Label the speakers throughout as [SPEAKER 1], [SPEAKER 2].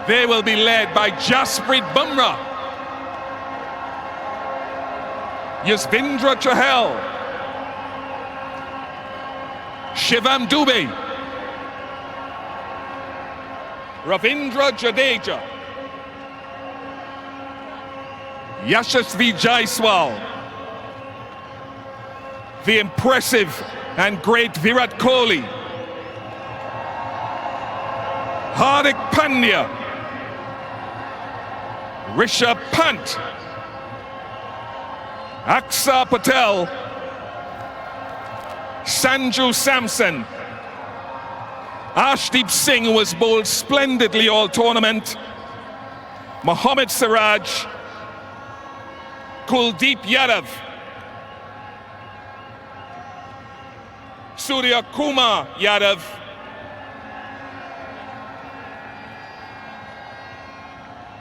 [SPEAKER 1] They will be led by Jasprit Bumrah, Yuzvendra Chahal, Shivam Dubey, Ravindra Jadeja, Yashasvi Jaiswal, the impressive and great Virat Kohli, Hardik Pandya, Rishabh Pant, Akshar Patel, Sanju Samson, Arshdeep Singh, who was bowled splendidly all tournament, Mohammad Siraj, Kuldeep Yadav, Surya Kumar Yadav,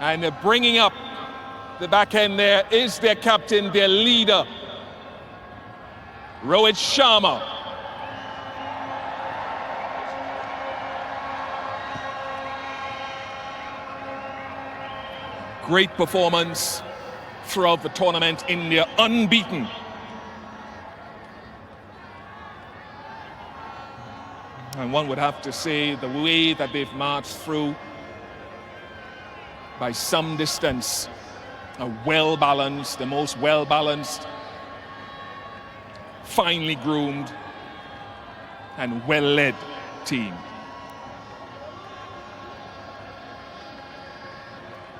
[SPEAKER 1] and bringing up the back end there is their captain, their leader, Rohit Sharma. Great performance throughout the tournament. India unbeaten. And one would have to say the way that they've marched through, by some distance, a well-balanced, the most well-balanced, finely groomed and well-led team.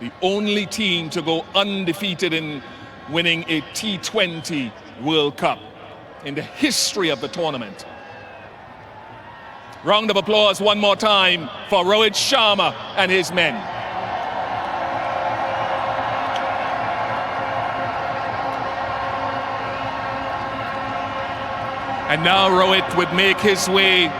[SPEAKER 1] The only team to go undefeated in winning a T20 World Cup in the history of the tournament. Round of applause one more time for Rohit Sharma and his men. And now Rohit would make his way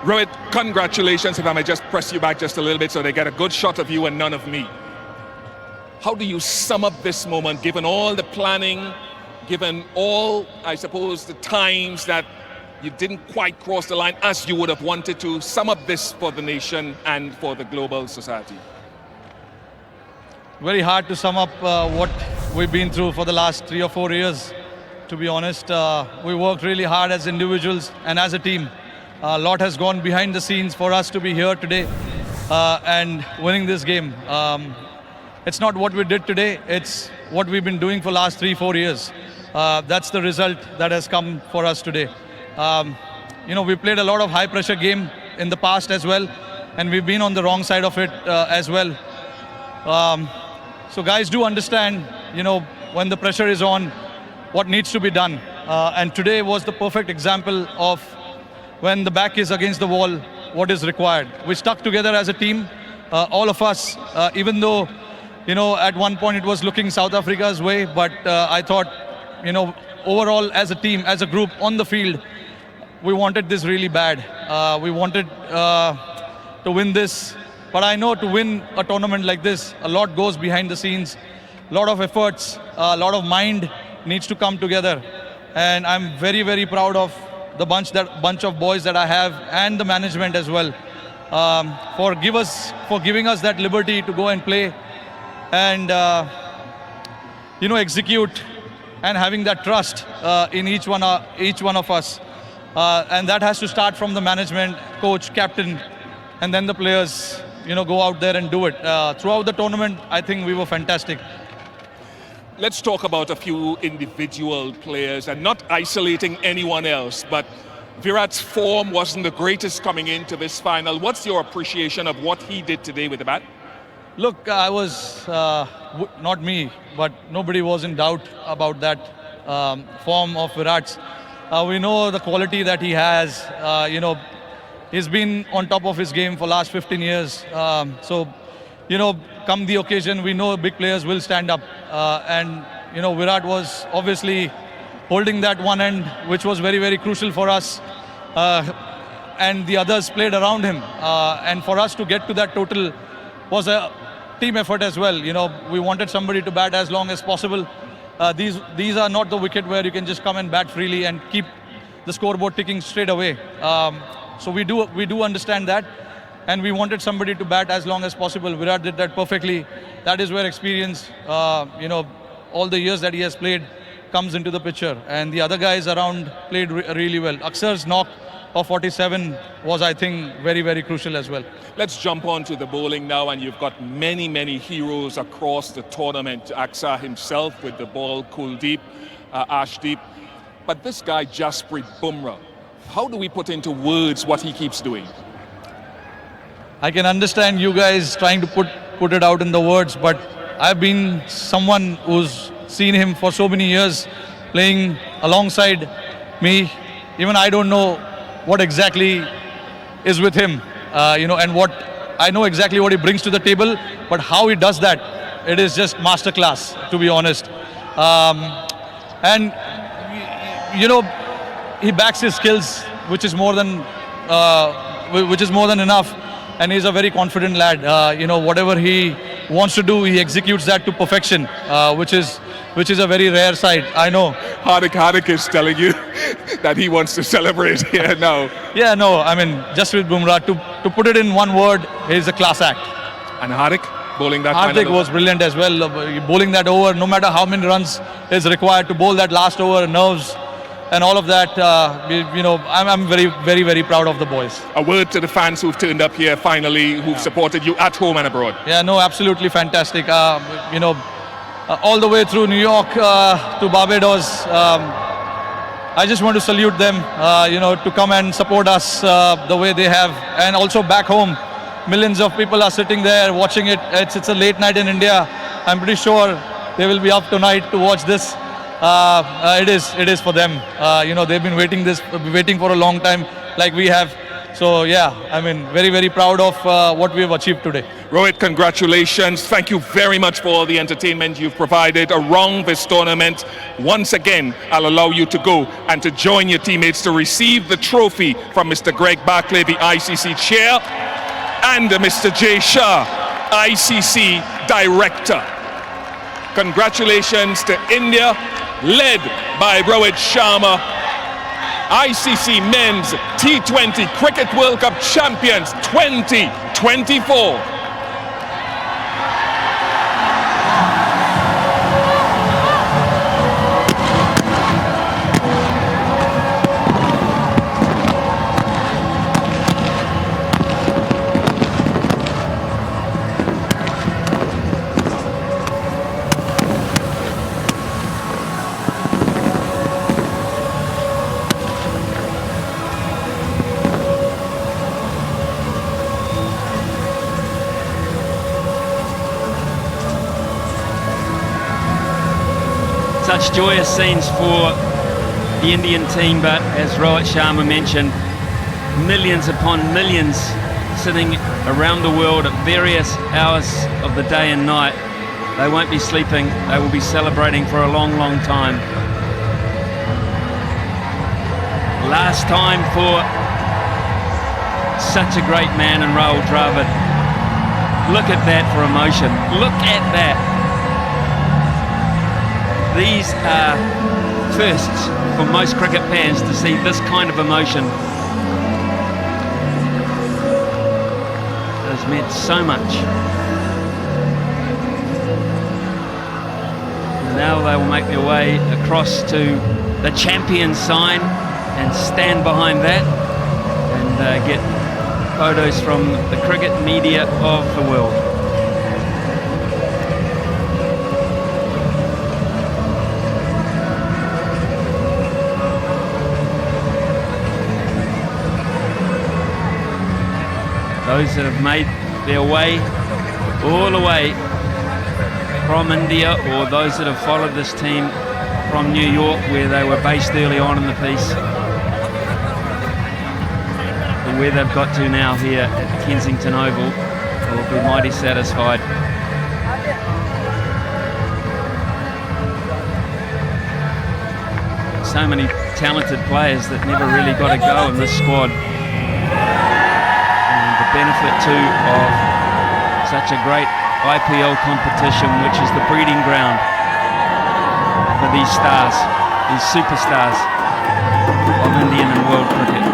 [SPEAKER 1] Rohit, congratulations. If I may just press you back just a little bit so they get a good shot of you and none of me. How do you sum up this moment, given all the planning, given all, I suppose, the times that you didn't quite cross the line as you would have wanted to? Sum up this for the nation and for the global society.
[SPEAKER 2] Very hard to sum up what we've been through for the last 3 or 4 years. To be honest, we worked really hard as individuals and as a team. A lot has gone behind the scenes for us to be here today and winning this game. It's not what we did today, it's what we've been doing for the last 3-4 years. That's the result that has come for us today. We played a lot of high pressure game in the past as well, and we've been on the wrong side of it as well. So guys do understand, when the pressure is on, what needs to be done. And today was the perfect example of when the back is against the wall, what is required. We stuck together as a team, all of us, even though, at one point it was looking South Africa's way, but I thought, overall as a team, as a group on the field, we wanted this really bad. We wanted to win this, but I know to win a tournament like this, a lot goes behind the scenes, a lot of efforts, a lot of mind needs to come together. And I'm very, very proud of the bunch of boys that I have and the management as well for giving us that liberty to go and play and execute and having that trust in each one of us. And that has to start from the management, coach, captain, and then the players, go out there and do it. Throughout the tournament, I think we were fantastic.
[SPEAKER 1] Let's talk about a few individual players and not isolating anyone else, but Virat's form wasn't the greatest coming into this final. What's your appreciation of what he did today with the bat?
[SPEAKER 2] Look, I was, not me, but nobody was in doubt about that form of Virat's. We know the quality that he has. He's been on top of his game for the last 15 years. Come the occasion, we know big players will stand up. Virat was obviously holding that one end, which was very, very crucial for us. And the others played around him. And for us to get to that total was a team effort as well. You know, we wanted somebody to bat as long as possible. These are not the wicket where you can just come and bat freely and keep the scoreboard ticking straight away. So we do understand that, and we wanted somebody to bat as long as possible. Virat did that perfectly. That is where experience, you know, all the years that he has played comes into the picture, and the other guys around played really well. Aksar's knock of 47 was, I think, very, very crucial as well.
[SPEAKER 1] Let's jump on to the bowling now, and you've got many, many heroes across the tournament. Aksa himself with the ball, Kuldeep, Ashdeep. But this guy, Jasprit Bumrah, how do we put into words what he keeps doing?
[SPEAKER 2] I can understand you guys trying to put it out in the words, but I've been someone who's seen him for so many years playing alongside me. Even I don't know what exactly is with him, you know, and what I know exactly what he brings to the table, but how he does that, it is just masterclass, to be honest. And you know, he backs his skills, which is more than enough, and he's a very confident lad. You know, whatever he wants to do, he executes that to perfection, which is a very rare sight. I know.
[SPEAKER 1] Hardik is telling you that he wants to celebrate here now.
[SPEAKER 2] Yeah, no, I mean, Jasprit Bumrah, to put it in one word, he's a class act.
[SPEAKER 1] And Hardik bowling that
[SPEAKER 2] Hardik was brilliant as well, bowling that over, no matter how many runs is required to bowl that last over, nerves and all of that. You know, I'm very, very, very proud of the boys.
[SPEAKER 1] A word to the fans who've turned up here finally, who've supported you at home and abroad.
[SPEAKER 2] Yeah, no, absolutely fantastic. You know, all the way through New York to Barbados, I just want to salute them, you know, to come and support us the way they have. And also back home, millions of people are sitting there watching it. It's a late night in India. I'm pretty sure they will be up tonight to watch this. It is for them. You know, they've been waiting for a long time, like we have. So yeah, I mean, very, very proud of what we have achieved today.
[SPEAKER 1] Rohit, congratulations. Thank you very much for all the entertainment you've provided around this tournament. Once again, I'll allow you to go and to join your teammates to receive the trophy from Mr. Greg Barclay, the ICC chair, and Mr. Jay Shah, ICC director. Congratulations to India, led by Rohit Sharma, ICC Men's T20 Cricket World Cup champions 2024.
[SPEAKER 3] Such joyous scenes for the Indian team, but as Rohit Sharma mentioned, millions upon millions sitting around the world at various hours of the day and night. They won't be sleeping, they will be celebrating for a long, long time. Last time for such a great man in Rahul Dravid. Look at that for emotion, look at that. These are firsts for most cricket fans to see this kind of emotion. It has meant so much. And now they will make their way across to the champion sign and stand behind that and get photos from the cricket media of the world. Those that have made their way all the way from India, or those that have followed this team from New York, where they were based early on in the piece, and where they've got to now here at Kensington Oval, will be mighty satisfied. So many talented players that never really got a go in this squad. Benefit too of such a great IPL competition, which is the breeding ground for these stars, these superstars of Indian and world cricket.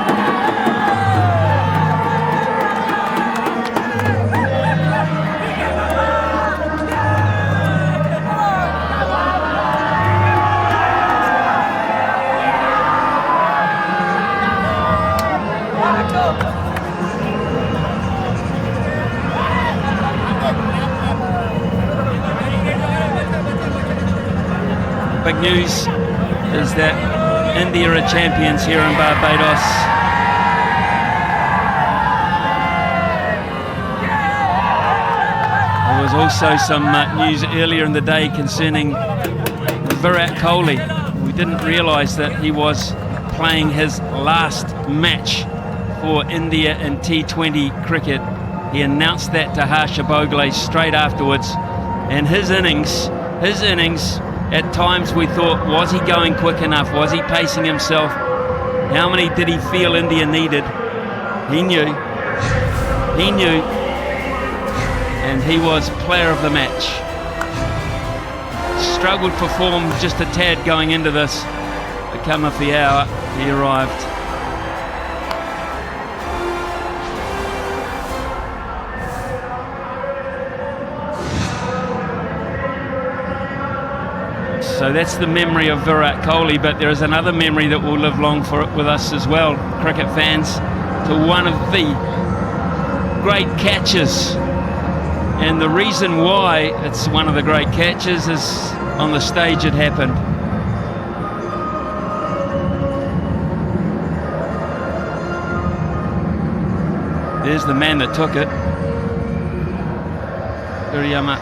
[SPEAKER 3] Big news is that India are champions here in Barbados. There was also some news earlier in the day concerning Virat Kohli. We didn't realise that he was playing his last match for India in T20 cricket. He announced that to Harsha Bhogle straight afterwards, and his innings, at times we thought, was he going quick enough? Was he pacing himself? How many did he feel India needed? He knew, and he was player of the match. Struggled for form just a tad going into this. But come of the hour, he arrived. So that's the memory of Virat Kohli, but there is another memory that will live long with us as well, cricket fans, to one of the great catches. And the reason why it's one of the great catches is on the stage it happened. There's the man that took it. Viryaman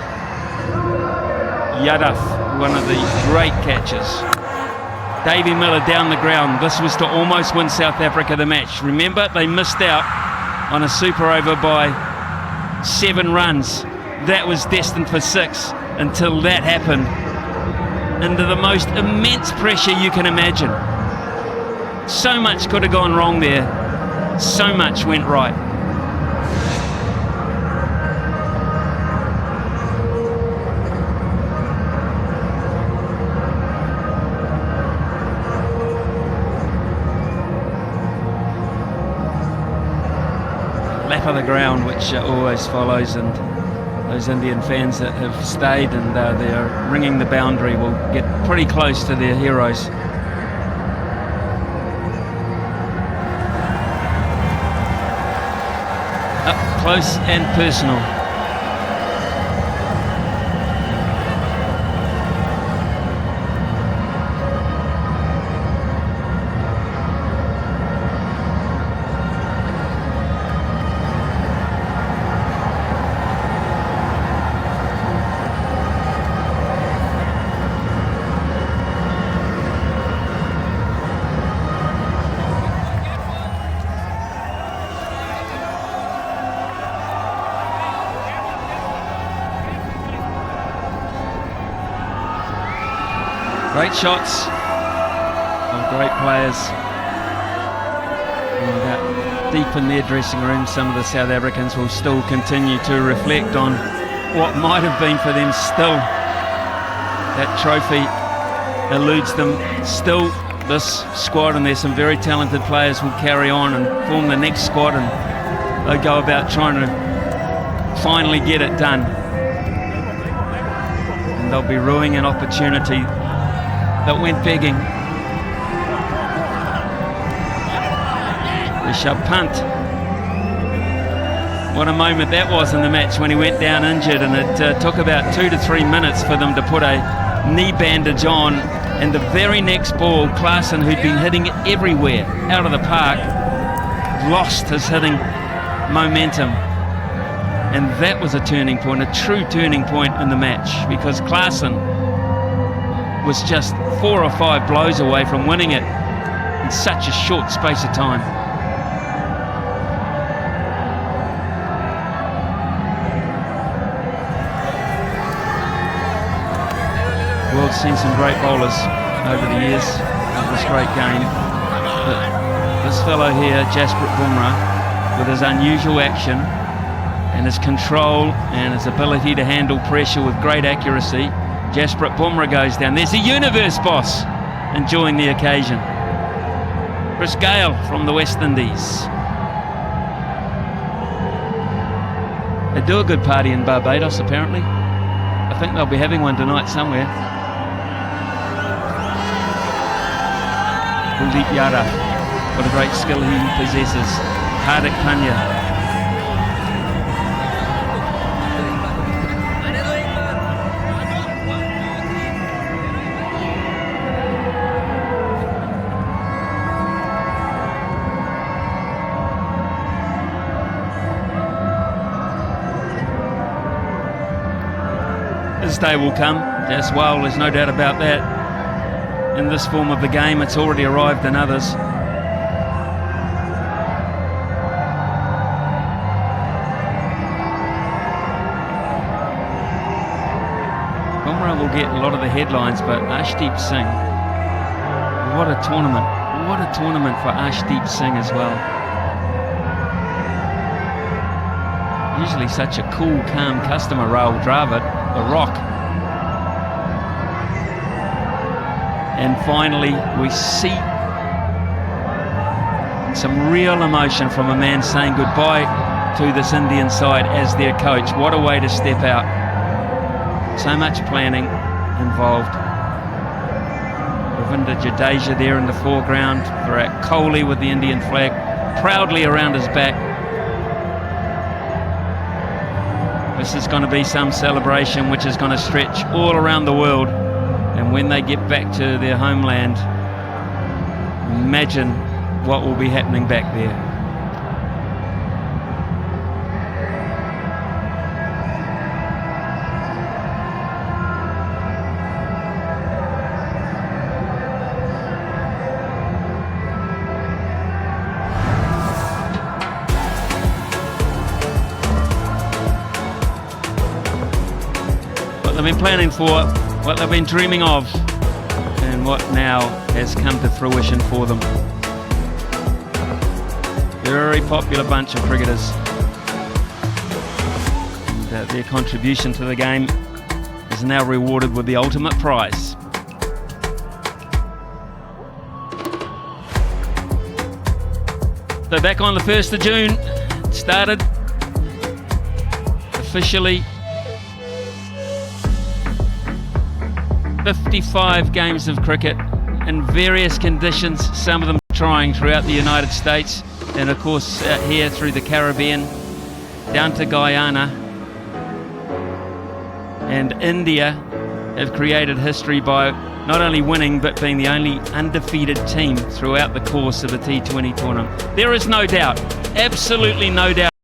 [SPEAKER 3] Yadav. One of the great catches. Davy Miller down the ground. This was to almost win South Africa the match. Remember, they missed out on a super over by 7 runs. That was destined for 6 until that happened. Under the most immense pressure you can imagine. So much could have gone wrong there. So much went right. Lap of the ground, which always follows, and those Indian fans that have stayed and they're ringing the boundary will get pretty close to their heroes. Up close and personal. Great shots of great players, and deep in their dressing room some of the South Africans will still continue to reflect on what might have been for them. Still that trophy eludes them. Still this squad, and there's some very talented players, will carry on and form the next squad, and they'll go about trying to finally get it done, and they'll be ruining an opportunity that went begging. Rishabh Pant. What a moment that was in the match when he went down injured, and it took about 2 to 3 minutes for them to put a knee bandage on, and the very next ball, Klaasen, who'd been hitting it everywhere out of the park, lost his hitting momentum. And that was a turning point, a true turning point in the match, because Klaasen was just 4 or 5 blows away from winning it in such a short space of time. The world's seen some great bowlers over the years of this great game, but this fellow here, Jasprit Bumrah, with his unusual action, and his control and his ability to handle pressure with great accuracy. Jasprit Bumrah goes down. There's a universe boss enjoying the occasion. Chris Gayle from the West Indies. They do a good party in Barbados, apparently. I think they'll be having one tonight somewhere. Kuldeep Yadav, what a great skill he possesses. Hardik Pandya. His day will come as well, there's no doubt about that. In this form of the game, it's already arrived in others. Bumrah will get a lot of the headlines, but Arshdeep Singh, what a tournament. What a tournament for Arshdeep Singh as well. Usually such a cool, calm customer, Rahul Dravid, the rock. And finally, we see some real emotion from a man saying goodbye to this Indian side as their coach. What a way to step out. So much planning involved. Ravindra Jadeja there in the foreground. Virat Kohli with the Indian flag proudly around his back. This is going to be some celebration which is going to stretch all around the world. And when they get back to their homeland, imagine what will be happening back there. What they've been planning for, what they've been dreaming of, and what now has come to fruition for them. Very popular bunch of cricketers. And, their contribution to the game is now rewarded with the ultimate prize. So back on the 1st of June, it started officially 55 games of cricket in various conditions, some of them trying throughout the United States and of course out here through the Caribbean, down to Guyana. And India have created history by not only winning but being the only undefeated team throughout the course of the T20 tournament. There is no doubt, absolutely no doubt.